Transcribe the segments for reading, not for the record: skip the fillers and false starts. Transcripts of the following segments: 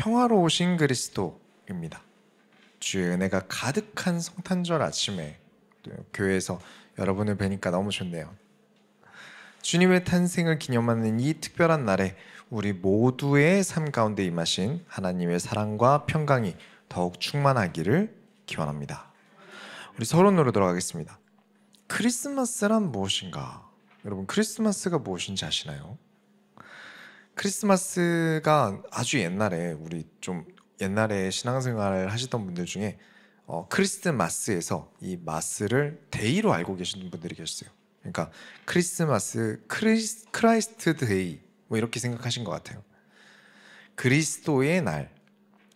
평화로우신 그리스도입니다. 주의 은혜가 가득한 성탄절 아침에 교회에서 여러분을 뵈니까 너무 좋네요. 주님의 탄생을 기념하는 이 특별한 날에 우리 모두의 삶 가운데 임하신 하나님의 사랑과 평강이 더욱 충만하기를 기원합니다. 우리 서론으로 들어가겠습니다. 크리스마스란 무엇인가? 여러분, 크리스마스가 무엇인지 아시나요? 크리스마스가 아주 옛날에, 우리 좀 옛날에 신앙생활을 하시던 분들 중에 크리스마스에서 이 마스를 데이로 알고 계시는 분들이 계셨어요. 그러니까 크리스마스, 크라이스트 데이 뭐 이렇게 생각하신 것 같아요. 그리스도의 날,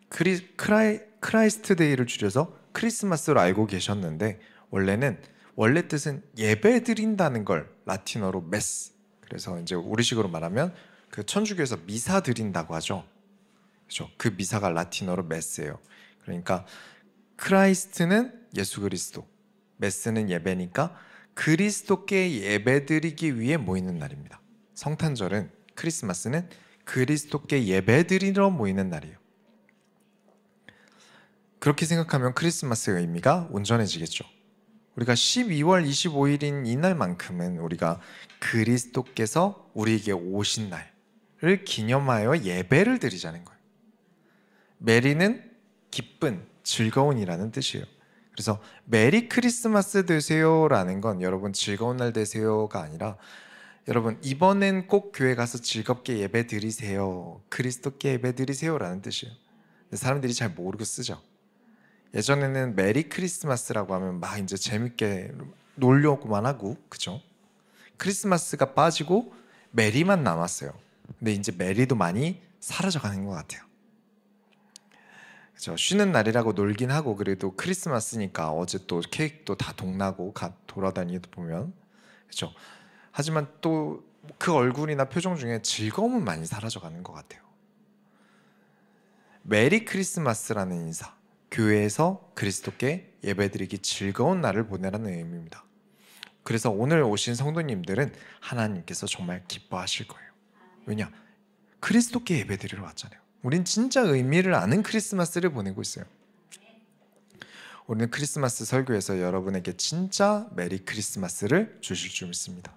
크라이스트 데이를 줄여서 크리스마스로 알고 계셨는데, 원래 뜻은 예배 드린다는 걸 라틴어로 메스, 그래서 이제 우리식으로 말하면 그 천주교에서 미사 드린다고 하죠. 그렇죠? 그 미사가 라틴어로 메스예요. 그러니까 크라이스트는 예수 그리스도, 메스는 예배니까 그리스도께 예배드리기 위해 모이는 날입니다. 성탄절은, 크리스마스는 그리스도께 예배드리러 모이는 날이에요. 그렇게 생각하면 크리스마스의 의미가 온전해지겠죠. 우리가 12월 25일인 이날만큼은 우리가 그리스도께서 우리에게 오신 날을 기념하여 예배를 드리자는 거예요. 메리는 기쁜, 즐거운이라는 뜻이에요. 그래서 메리 크리스마스 되세요라는 건 여러분 즐거운 날 되세요가 아니라, 여러분 이번엔 꼭 교회 가서 즐겁게 예배 드리세요, 그리스도께 예배 드리세요라는 뜻이에요. 근데 사람들이 잘 모르고 쓰죠. 예전에는 메리 크리스마스라고 하면 막 이제 재밌게 놀려고만 하고, 그죠? 크리스마스가 빠지고 메리만 남았어요. 근데 이제 메리도 많이 사라져가는 것 같아요. 그죠? 쉬는 날이라고 놀긴 하고, 그래도 크리스마스니까 어제 또 케이크도 다 동나고 돌아다니다 보면, 그죠? 하지만 또 그 얼굴이나 표정 중에 즐거움은 많이 사라져가는 것 같아요. 메리 크리스마스라는 인사, 교회에서 그리스도께 예배드리기 즐거운 날을 보내라는 의미입니다. 그래서 오늘 오신 성도님들은 하나님께서 정말 기뻐하실 거예요. 왜냐? 그리스도께 예배드리러 왔잖아요. 우린 진짜 의미를 아는 크리스마스를 보내고 있어요. 오늘 크리스마스 설교에서 여러분에게 진짜 메리 크리스마스를 주실 줄 믿습니다.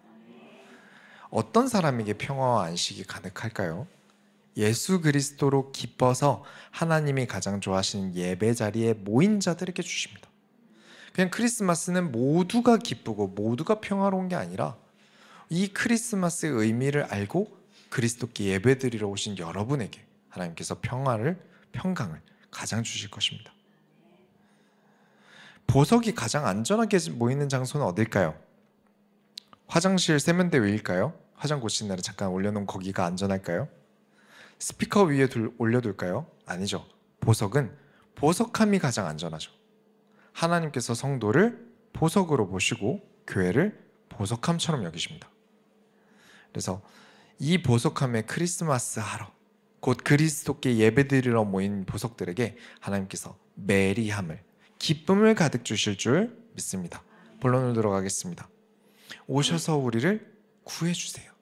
어떤 사람에게 평화와 안식이 가득할까요? 예수 그리스도로 기뻐서 하나님이 가장 좋아하시는 예배 자리에 모인 자들에게 주십니다. 그냥 크리스마스는 모두가 기쁘고 모두가 평화로운 게 아니라, 이 크리스마스의 의미를 알고 그리스도께 예배드리러 오신 여러분에게 하나님께서 평강을 가장 주실 것입니다. 보석이 가장 안전하게 모이는 장소는 어딜까요? 화장실 세면대 위일까요? 화장 고치는 날에 잠깐 올려놓은 거기가 안전할까요? 스피커 위에 올려둘까요? 아니죠. 보석함이 가장 안전하죠. 하나님께서 성도를 보석으로 보시고 교회를 보석함처럼 여기십니다. 그래서 이 보석함의 크리스마스 하러, 곧 그리스도께 예배드리러 모인 보석들에게 하나님께서 메리함을, 기쁨을 가득 주실 줄 믿습니다. 본론으로 들어가겠습니다. 오셔서 우리를 구해주세요.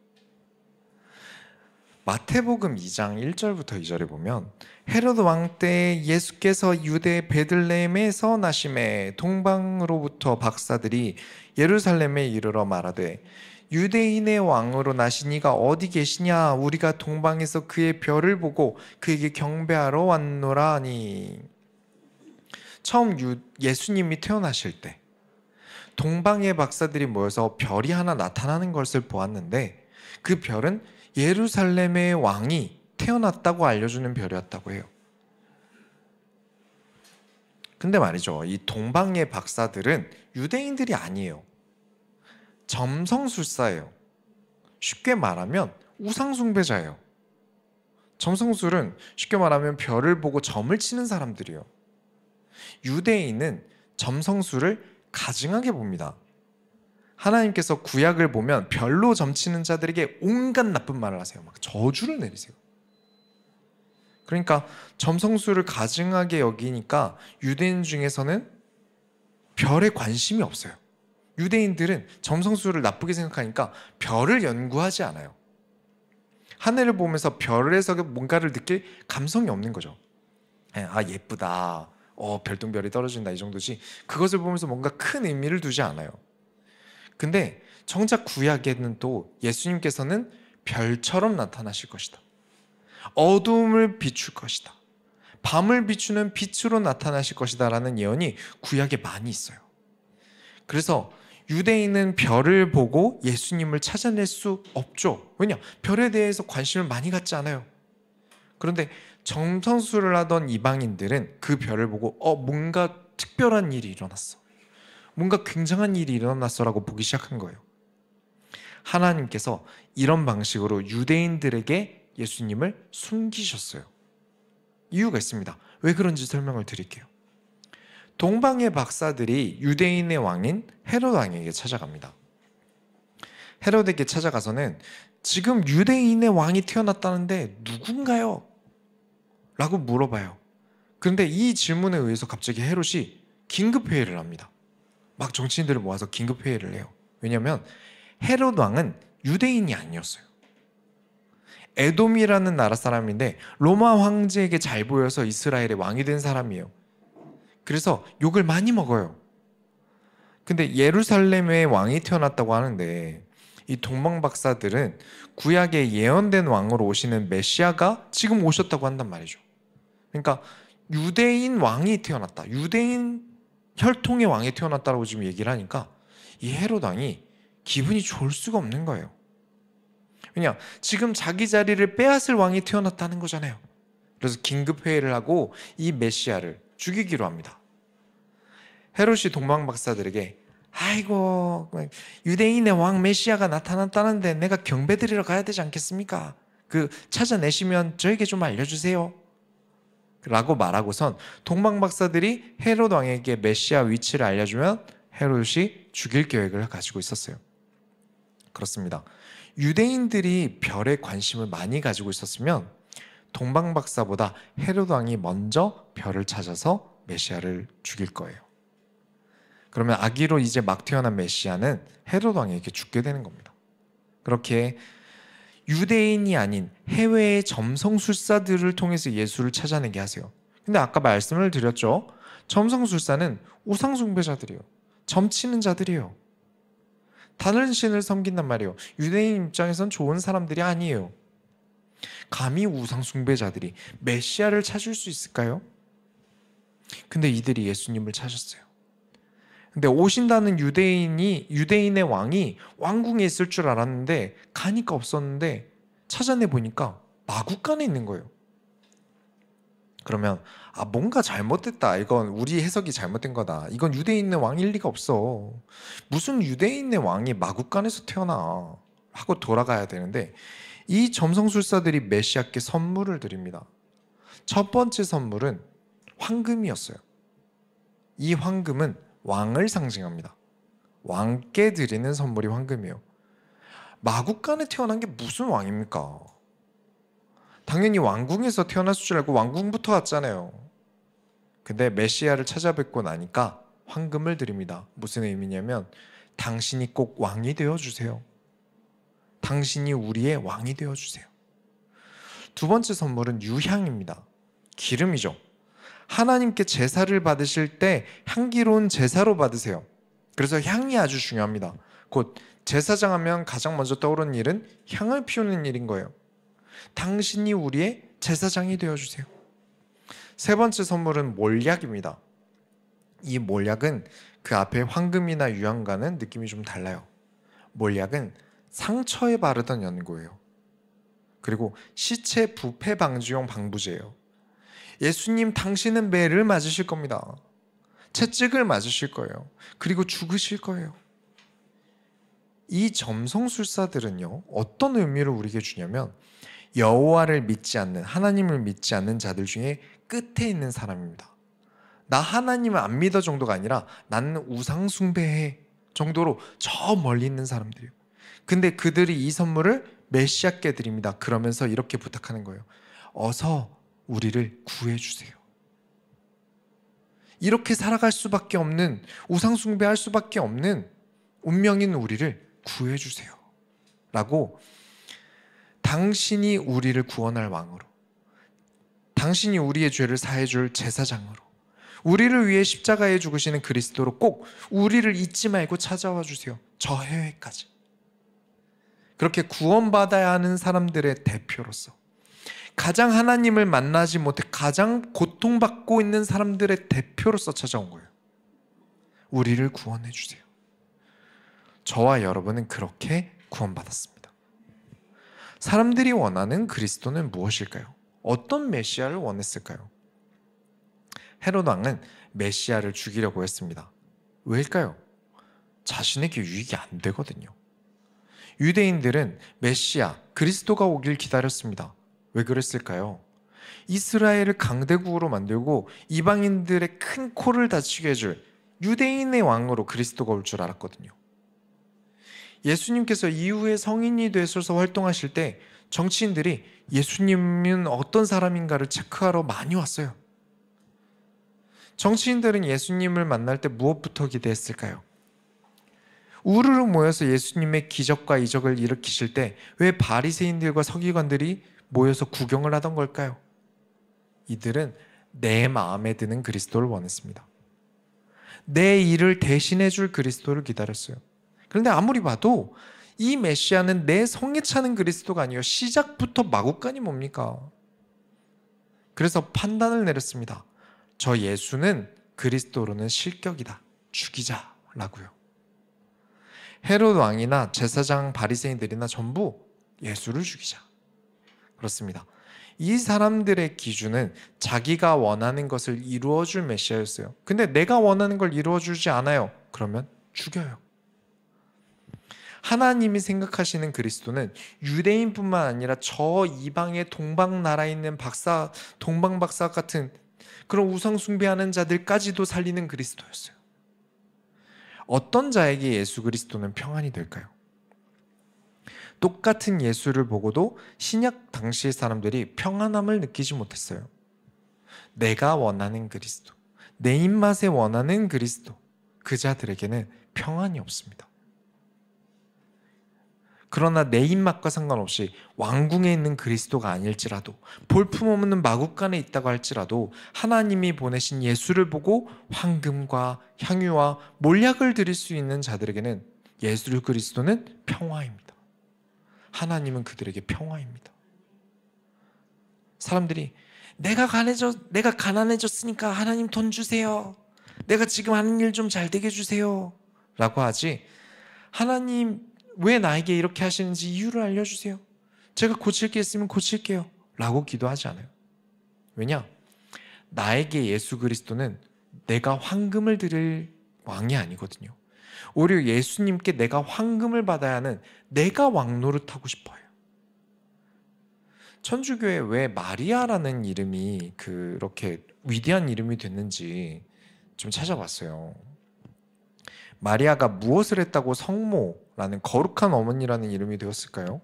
마태복음 2장 1절부터 2절에 보면, 헤롯 왕 때 예수께서 유대 베들레헴에서 나심에 동방으로부터 박사들이 예루살렘에 이르러 말하되, 유대인의 왕으로 나신 이가 어디 계시냐? 우리가 동방에서 그의 별을 보고 그에게 경배하러 왔노라 하니. 처음 예수님이 태어나실 때 동방의 박사들이 모여서 별이 하나 나타나는 것을 보았는데, 그 별은 예루살렘의 왕이 태어났다고 알려주는 별이었다고 해요. 근데 말이죠, 이 동방의 박사들은 유대인들이 아니에요. 점성술사예요. 쉽게 말하면 우상숭배자예요. 점성술은 쉽게 말하면 별을 보고 점을 치는 사람들이에요. 유대인은 점성술을 가증하게 봅니다. 하나님께서 구약을 보면 별로 점치는 자들에게 온갖 나쁜 말을 하세요. 막 저주를 내리세요. 그러니까 점성술을 가증하게 여기니까 유대인 중에서는 별에 관심이 없어요. 유대인들은 점성술을 나쁘게 생각하니까 별을 연구하지 않아요. 하늘을 보면서 별에서 뭔가를 느낄 감성이 없는 거죠. 아 예쁘다, 별똥별이 떨어진다 이 정도지 그것을 보면서 뭔가 큰 의미를 두지 않아요. 근데 정작 구약에는 또 예수님께서는 별처럼 나타나실 것이다, 어두움을 비출 것이다, 밤을 비추는 빛으로 나타나실 것이다 라는 예언이 구약에 많이 있어요. 그래서 유대인은 별을 보고 예수님을 찾아낼 수 없죠. 왜냐? 별에 대해서 관심을 많이 갖지 않아요. 그런데 점성술을 하던 이방인들은 그 별을 보고 뭔가 특별한 일이 일어났어, 뭔가 굉장한 일이 일어났어 라고 보기 시작한 거예요. 하나님께서 이런 방식으로 유대인들에게 예수님을 숨기셨어요. 이유가 있습니다. 왜 그런지 설명을 드릴게요. 동방의 박사들이 유대인의 왕인 헤롯 왕에게 찾아갑니다. 헤롯에게 찾아가서는 지금 유대인의 왕이 태어났다는데 누군가요? 라고 물어봐요. 그런데 이 질문에 의해서 갑자기 헤롯이 긴급회의를 합니다. 막 정치인들을 모아서 긴급회의를 해요. 왜냐하면 헤롯 왕은 유대인이 아니었어요. 에돔이라는 나라 사람인데 로마 황제에게 잘 보여서 이스라엘의 왕이 된 사람이에요. 그래서 욕을 많이 먹어요. 근데 예루살렘에 왕이 태어났다고 하는데 이 동방 박사들은 구약에 예언된 왕으로 오시는 메시아가 지금 오셨다고 한단 말이죠. 그러니까 유대인 왕이 태어났다, 유대인 혈통의 왕이 태어났다고 지금 얘기를 하니까 이 헤롯 왕이 기분이 좋을 수가 없는 거예요. 왜냐? 지금 자기 자리를 빼앗을 왕이 태어났다는 거잖아요. 그래서 긴급회의를 하고 이 메시아를 죽이기로 합니다. 헤롯이 동방 박사들에게 아이고 유대인의 왕 메시아가 나타났다는데 내가 경배드리러 가야 되지 않겠습니까? 찾아내시면 저에게 좀 알려주세요 라고 말하고선 동방 박사들이 헤롯 왕에게 메시아 위치를 알려주면 헤롯이 죽일 계획을 가지고 있었어요. 그렇습니다. 유대인들이 별에 관심을 많이 가지고 있었으면 동방 박사보다 헤롯 왕이 먼저 별을 찾아서 메시아를 죽일 거예요. 그러면 아기로 이제 막 태어난 메시아는 헤롯 왕에게 죽게 되는 겁니다. 그렇게 유대인이 아닌 해외의 점성술사들을 통해서 예수를 찾아내게 하세요. 근데 아까 말씀을 드렸죠. 점성술사는 우상숭배자들이에요. 점치는 자들이에요. 다른 신을 섬긴단 말이에요. 유대인 입장에선 좋은 사람들이 아니에요. 감히 우상숭배자들이 메시아를 찾을 수 있을까요? 근데 이들이 예수님을 찾았어요. 근데 오신다는 유대인의 왕이 왕궁에 있을 줄 알았는데 가니까 없었는데 찾아내 보니까 마구간에 있는 거예요. 그러면 뭔가 잘못됐다, 이건 우리 해석이 잘못된 거다, 이건 유대인의 왕일 리가 없어, 무슨 유대인의 왕이 마구간에서 태어나 하고 돌아가야 되는데 이 점성술사들이 메시아께 선물을 드립니다. 첫 번째 선물은 황금이었어요. 이 황금은 왕을 상징합니다. 왕께 드리는 선물이 황금이에요. 마구간에 태어난 게 무슨 왕입니까? 당연히 왕궁에서 태어났을 줄 알고 왕궁부터 왔잖아요. 근데 메시아를 찾아뵙고 나니까 황금을 드립니다. 무슨 의미냐면 당신이 꼭 왕이 되어주세요. 당신이 우리의 왕이 되어주세요. 두 번째 선물은 유향입니다. 기름이죠. 하나님께 제사를 받으실 때 향기로운 제사로 받으세요. 그래서 향이 아주 중요합니다. 곧 제사장 하면 가장 먼저 떠오르는 일은 향을 피우는 일인 거예요. 당신이 우리의 제사장이 되어주세요. 세 번째 선물은 몰약입니다. 이 몰약은 그 앞에 황금이나 유향과는 느낌이 좀 달라요. 몰약은 상처에 바르던 연고예요. 그리고 시체 부패 방지용 방부제예요. 예수님 당신은 매를 맞으실 겁니다. 채찍을 맞으실 거예요. 그리고 죽으실 거예요. 이 점성술사들은요, 어떤 의미를 우리에게 주냐면 여호와를 믿지 않는, 하나님을 믿지 않는 자들 중에 끝에 있는 사람입니다. 나 하나님을 안 믿어 정도가 아니라 나는 우상 숭배해 정도로 저 멀리 있는 사람들이에요. 근데 그들이 이 선물을 메시아께 드립니다. 그러면서 이렇게 부탁하는 거예요. 어서 우리를 구해주세요. 이렇게 살아갈 수밖에 없는, 우상 숭배할 수밖에 없는 운명인 우리를 구해주세요 라고 당신이 우리를 구원할 왕으로, 당신이 우리의 죄를 사해줄 제사장으로, 우리를 위해 십자가에 죽으시는 그리스도로 꼭 우리를 잊지 말고 찾아와 주세요. 저 해외까지. 그렇게 구원받아야 하는 사람들의 대표로서, 가장 하나님을 만나지 못해 가장 고통받고 있는 사람들의 대표로서 찾아온 거예요. 우리를 구원해 주세요. 저와 여러분은 그렇게 구원받았습니다. 사람들이 원하는 그리스도는 무엇일까요? 어떤 메시아를 원했을까요? 헤롯 왕은 메시아를 죽이려고 했습니다. 왜일까요? 자신에게 유익이 안 되거든요. 유대인들은 메시아, 그리스도가 오길 기다렸습니다. 왜 그랬을까요? 이스라엘을 강대국으로 만들고 이방인들의 큰 코를 다치게 해줄 유대인의 왕으로 그리스도가 올 줄 알았거든요. 예수님께서 이후에 성인이 되셔서 활동하실 때 정치인들이 예수님은 어떤 사람인가를 체크하러 많이 왔어요. 정치인들은 예수님을 만날 때 무엇부터 기대했을까요? 우르르 모여서 예수님의 기적과 이적을 일으키실 때 왜 바리새인들과 서기관들이 모여서 구경을 하던 걸까요? 이들은 내 마음에 드는 그리스도를 원했습니다. 내 일을 대신해 줄 그리스도를 기다렸어요. 그런데 아무리 봐도 이 메시아는 내 성에 차는 그리스도가 아니에요. 시작부터 마구간이 뭡니까? 그래서 판단을 내렸습니다. 저 예수는 그리스도로는 실격이다. 죽이자라고요. 헤롯 왕이나 제사장 바리새인들이나 전부 예수를 죽이자. 그렇습니다. 이 사람들의 기준은 자기가 원하는 것을 이루어줄 메시아였어요. 근데 내가 원하는 걸 이루어주지 않아요. 그러면 죽여요. 하나님이 생각하시는 그리스도는 유대인뿐만 아니라 저 이방의 동방 나라에 있는 동방 박사 같은 그런 우상 숭배하는 자들까지도 살리는 그리스도였어요. 어떤 자에게 예수 그리스도는 평안이 될까요? 똑같은 예수를 보고도 신약 당시의 사람들이 평안함을 느끼지 못했어요. 내가 원하는 그리스도, 내 입맛에 원하는 그리스도, 그 자들에게는 평안이 없습니다. 그러나 내 입맛과 상관없이 왕궁에 있는 그리스도가 아닐지라도, 볼품없는 마구간에 있다고 할지라도 하나님이 보내신 예수를 보고 황금과 향유와 몰약을 드릴 수 있는 자들에게는 예수 그리스도는 평화입니다. 하나님은 그들에게 평화입니다. 사람들이 내가 가난해졌으니까 하나님 돈 주세요. 내가 지금 하는 일 좀 잘 되게 해주세요. 라고 하지, 하나님 왜 나에게 이렇게 하시는지 이유를 알려주세요. 제가 고칠 게 있으면 고칠게요. 라고 기도하지 않아요. 왜냐? 나에게 예수 그리스도는 내가 황금을 드릴 왕이 아니거든요. 오히려 예수님께 내가 황금을 받아야 하는 내가 왕 노릇하고 싶어요. 천주교에 왜 마리아라는 이름이 그렇게 위대한 이름이 됐는지 좀 찾아봤어요. 마리아가 무엇을 했다고 성모라는 거룩한 어머니라는 이름이 되었을까요?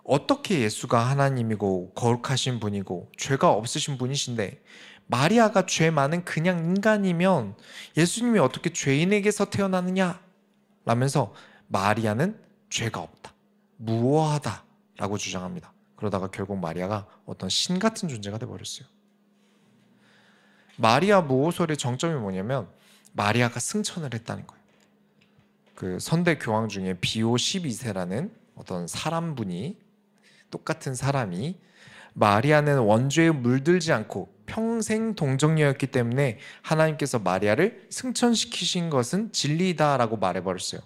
어떻게 예수가 하나님이고 거룩하신 분이고 죄가 없으신 분이신데 마리아가 죄 많은 그냥 인간이면 예수님이 어떻게 죄인에게서 태어나느냐? 라면서 마리아는 죄가 없다, 무오하다 라고 주장합니다. 그러다가 결국 마리아가 어떤 신 같은 존재가 되어버렸어요. 마리아 무오설의 정점이 뭐냐면 마리아가 승천을 했다는 거예요. 그 선대 교황 중에 비오 12세라는 어떤 사람분이, 똑같은 사람이 마리아는 원죄에 물들지 않고 평생 동정녀였기 때문에 하나님께서 마리아를 승천시키신 것은 진리다라고 말해버렸어요.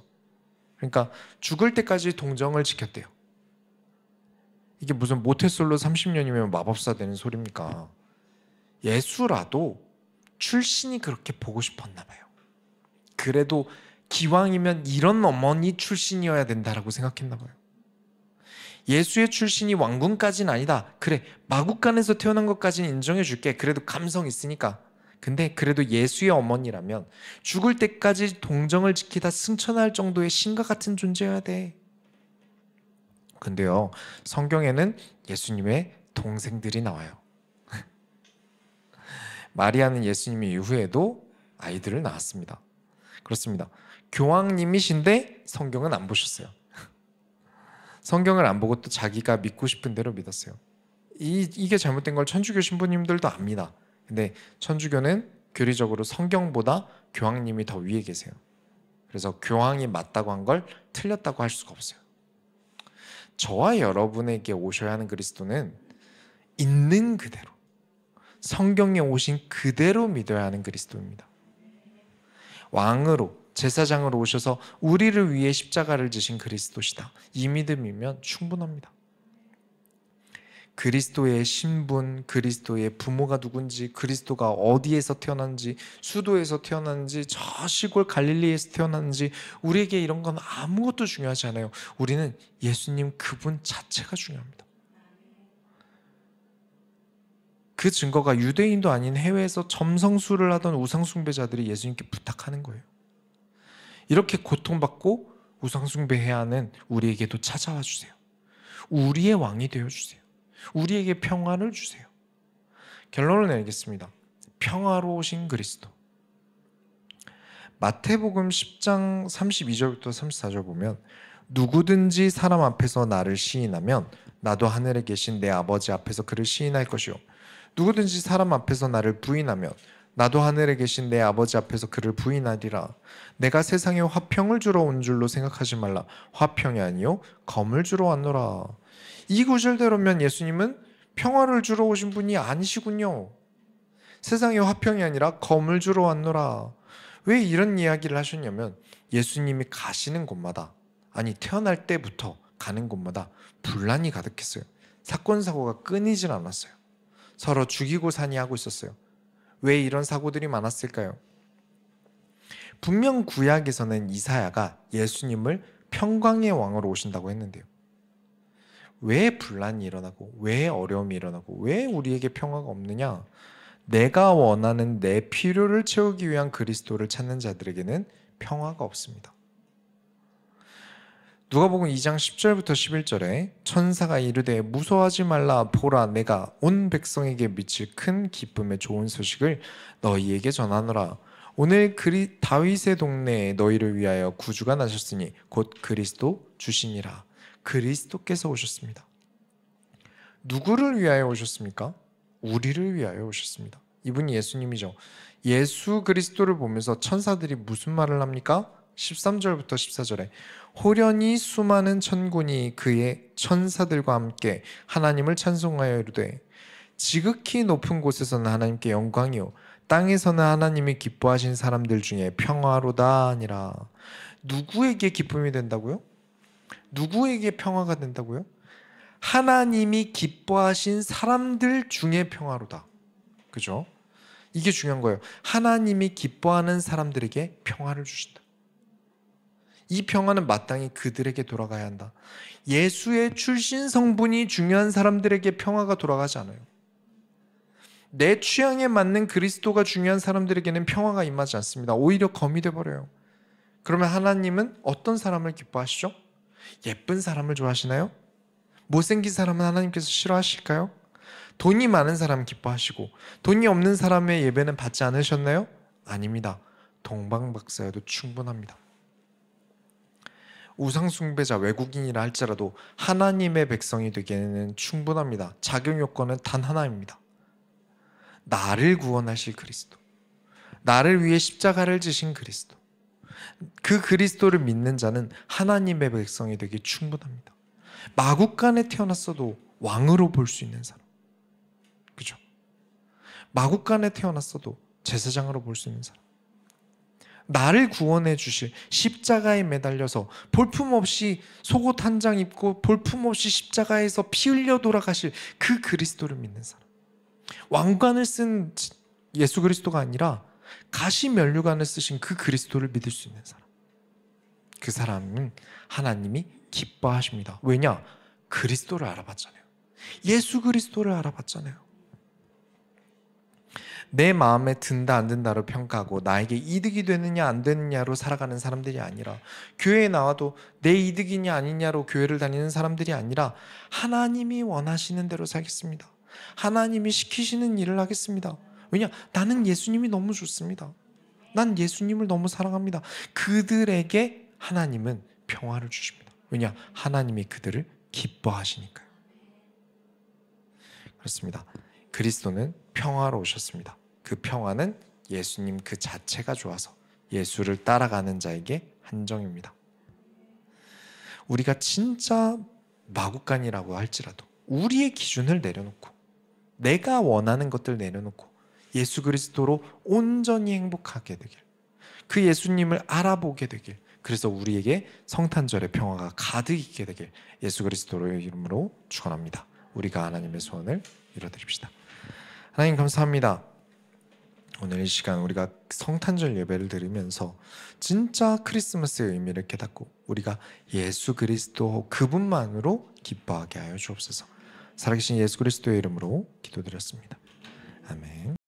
그러니까 죽을 때까지 동정을 지켰대요. 이게 무슨 모태솔로 30년이면 마법사 되는 소리입니까? 예수라도 출신이 그렇게 보고 싶었나 봐요. 그래도 기왕이면 이런 어머니 출신이어야 된다라고 생각했나 봐요. 예수의 출신이 왕궁까지는 아니다. 그래, 마국간에서 태어난 것까지는 인정해 줄게. 그래도 감성 있으니까. 근데 그래도 예수의 어머니라면 죽을 때까지 동정을 지키다 승천할 정도의 신과 같은 존재여야 돼. 근데요, 성경에는 예수님의 동생들이 나와요. 마리아는 예수님 이후에도 아이들을 낳았습니다. 그렇습니다. 교황님이신데 성경은 안 보셨어요. 성경을 안 보고 또 자기가 믿고 싶은 대로 믿었어요. 이게 잘못된 걸 천주교 신부님들도 압니다. 근데 천주교는 교리적으로 성경보다 교황님이 더 위에 계세요. 그래서 교황이 맞다고 한 걸 틀렸다고 할 수가 없어요. 저와 여러분에게 오셔야 하는 그리스도는 있는 그대로, 성경에 오신 그대로 믿어야 하는 그리스도입니다. 왕으로, 제사장으로 오셔서 우리를 위해 십자가를 지신 그리스도시다. 이 믿음이면 충분합니다. 그리스도의 신분, 그리스도의 부모가 누군지, 그리스도가 어디에서 태어났는지, 수도에서 태어났는지, 저 시골 갈릴리에서 태어났는지, 우리에게 이런 건 아무것도 중요하지 않아요. 우리는 예수님 그분 자체가 중요합니다. 그 증거가 유대인도 아닌 해외에서 점성술을 하던 우상숭배자들이 예수님께 부탁하는 거예요. 이렇게 고통받고 우상숭배해야 하는 우리에게도 찾아와 주세요. 우리의 왕이 되어주세요. 우리에게 평화를 주세요. 결론을 내리겠습니다. 평화로우신 그리스도. 마태복음 10장 32절부터 34절 보면 누구든지 사람 앞에서 나를 시인하면 나도 하늘에 계신 내 아버지 앞에서 그를 시인할 것이요 누구든지 사람 앞에서 나를 부인하면 나도 하늘에 계신 내 아버지 앞에서 그를 부인하리라. 내가 세상에 화평을 주러 온 줄로 생각하지 말라. 화평이 아니요 검을 주러 왔노라. 이 구절대로면 예수님은 평화를 주러 오신 분이 아니시군요. 세상에 화평이 아니라 검을 주러 왔노라. 왜 이런 이야기를 하셨냐면 예수님이 가시는 곳마다, 아니 태어날 때부터 가는 곳마다 분란이 가득했어요. 사건 사고가 끊이질 않았어요. 서로 죽이고 사니 하고 있었어요. 왜 이런 사고들이 많았을까요? 분명 구약에서는 이사야가 예수님을 평강의 왕으로 오신다고 했는데요. 왜 분란이 일어나고 왜 어려움이 일어나고 왜 우리에게 평화가 없느냐? 내가 원하는 내 필요를 채우기 위한 그리스도를 찾는 자들에게는 평화가 없습니다. 누가복음 2장 10절부터 11절에 천사가 이르되 무서워하지 말라. 보라 내가 온 백성에게 미칠 큰 기쁨의 좋은 소식을 너희에게 전하노라. 오늘 다윗의 동네에 너희를 위하여 구주가 나셨으니 곧 그리스도 주시니라. 그리스도께서 오셨습니다. 누구를 위하여 오셨습니까? 우리를 위하여 오셨습니다. 이분이 예수님이죠. 예수 그리스도를 보면서 천사들이 무슨 말을 합니까? 13절부터 14절에 호련히 수많은 천군이 그의 천사들과 함께 하나님을 찬송하여 이르되 지극히 높은 곳에서는 하나님께 영광이요 땅에서는 하나님이 기뻐하신 사람들 중에 평화로다 하니라. 누구에게 기쁨이 된다고요? 누구에게 평화가 된다고요? 하나님이 기뻐하신 사람들 중에 평화로다. 그죠? 이게 중요한 거예요. 하나님이 기뻐하는 사람들에게 평화를 주신다. 이 평화는 마땅히 그들에게 돌아가야 한다. 예수의 출신 성분이 중요한 사람들에게 평화가 돌아가지 않아요. 내 취향에 맞는 그리스도가 중요한 사람들에게는 평화가 임하지 않습니다. 오히려 검이 돼버려요. 그러면 하나님은 어떤 사람을 기뻐하시죠? 예쁜 사람을 좋아하시나요? 못생긴 사람은 하나님께서 싫어하실까요? 돈이 많은 사람 기뻐하시고 돈이 없는 사람의 예배는 받지 않으셨나요? 아닙니다. 동방박사여도 충분합니다. 우상숭배자 외국인이라 할지라도 하나님의 백성이 되기에는 충분합니다. 자격 요건은 단 하나입니다. 나를 구원하실 그리스도, 나를 위해 십자가를 지신 그리스도, 그 그리스도를 믿는 자는 하나님의 백성이 되기 충분합니다. 마국간에 태어났어도 왕으로 볼 수 있는 사람, 그죠? 마국간에 태어났어도 제사장으로 볼 수 있는 사람, 나를 구원해 주실, 십자가에 매달려서 볼품없이 속옷 한 장 입고 볼품없이 십자가에서 피 흘려 돌아가실 그 그리스도를 믿는 사람, 왕관을 쓴 예수 그리스도가 아니라 가시 면류관을 쓰신 그 그리스도를 믿을 수 있는 사람, 그 사람은 하나님이 기뻐하십니다. 왜냐? 그리스도를 알아봤잖아요. 예수 그리스도를 알아봤잖아요. 내 마음에 든다 안 든다로 평가하고 나에게 이득이 되느냐 안 되느냐로 살아가는 사람들이 아니라, 교회에 나와도 내 이득이냐 아니냐로 교회를 다니는 사람들이 아니라 하나님이 원하시는 대로 살겠습니다. 하나님이 시키시는 일을 하겠습니다. 왜냐? 나는 예수님이 너무 좋습니다. 난 예수님을 너무 사랑합니다. 그들에게 하나님은 평화를 주십니다. 왜냐? 하나님이 그들을 기뻐하시니까요. 그렇습니다. 그리스도는 평화로 오셨습니다. 그 평화는 예수님 그 자체가 좋아서 예수를 따라가는 자에게 한정입니다. 우리가 진짜 마구간이라고 할지라도 우리의 기준을 내려놓고 내가 원하는 것들 내려놓고 예수 그리스도로 온전히 행복하게 되길, 그 예수님을 알아보게 되길, 그래서 우리에게 성탄절의 평화가 가득 있게 되길 예수 그리스도의 이름으로 축원합니다. 우리가 하나님의 소원을 이뤄드립시다. 하나님 감사합니다. 오늘 이 시간 우리가 성탄절 예배를 드리면서 진짜 크리스마스의 의미를 깨닫고 우리가 예수 그리스도 그분만으로 기뻐하게 하여 주옵소서. 살아계신 예수 그리스도의 이름으로 기도드렸습니다. 아멘.